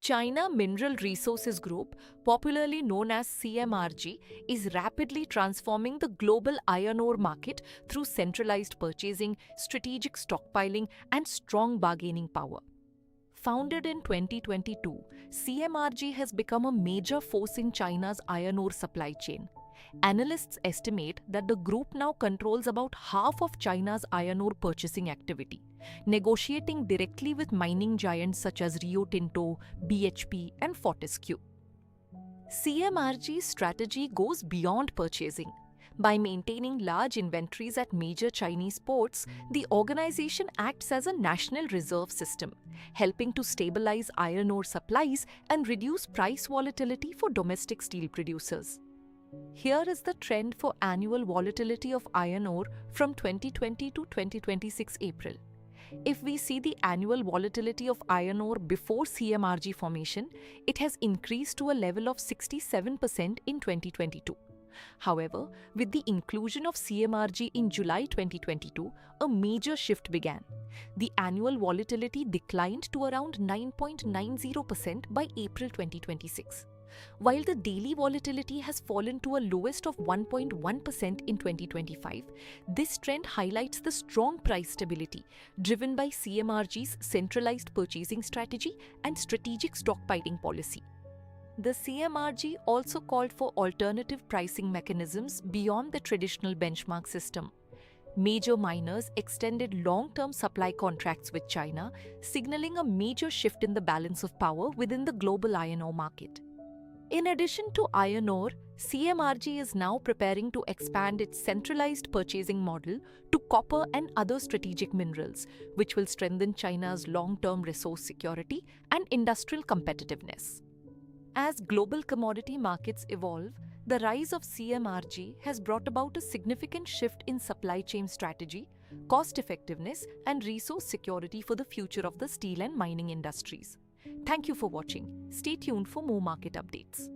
China Mineral Resources Group, popularly known as CMRG, is rapidly transforming the global iron ore market through centralized purchasing, strategic stockpiling, and strong bargaining power. Founded in 2022, CMRG has become a major force in China's iron ore supply chain. Analysts estimate that the group now controls about half of China's iron ore purchasing activity, negotiating directly with mining giants such as Rio Tinto, BHP, and Fortescue. CMRG's strategy goes beyond purchasing. By maintaining large inventories at major Chinese ports, the organization acts as a national reserve system, helping to stabilize iron ore supplies and reduce price volatility for domestic steel producers. Here is the trend for annual volatility of iron ore from 2020 to 2026 April. If we see the annual volatility of iron ore before CMRG formation, it has increased to a level of 67% in 2022. However, with the inclusion of CMRG in July 2022, a major shift began. The annual volatility declined to around 9.90% by April 2026. While the daily volatility has fallen to a lowest of 1.1% in 2025, this trend highlights the strong price stability driven by CMRG's centralized purchasing strategy and strategic stockpiling policy. The CMRG also called for alternative pricing mechanisms beyond the traditional benchmark system. Major miners extended long-term supply contracts with China, signaling a major shift in the balance of power within the global iron ore market. In addition to iron ore, CMRG is now preparing to expand its centralized purchasing model to copper and other strategic minerals, which will strengthen China's long-term resource security and industrial competitiveness. As global commodity markets evolve, the rise of CMRG has brought about a significant shift in supply chain strategy, cost effectiveness, and resource security for the future of the steel and mining industries. Thank you for watching. Stay tuned for more market updates.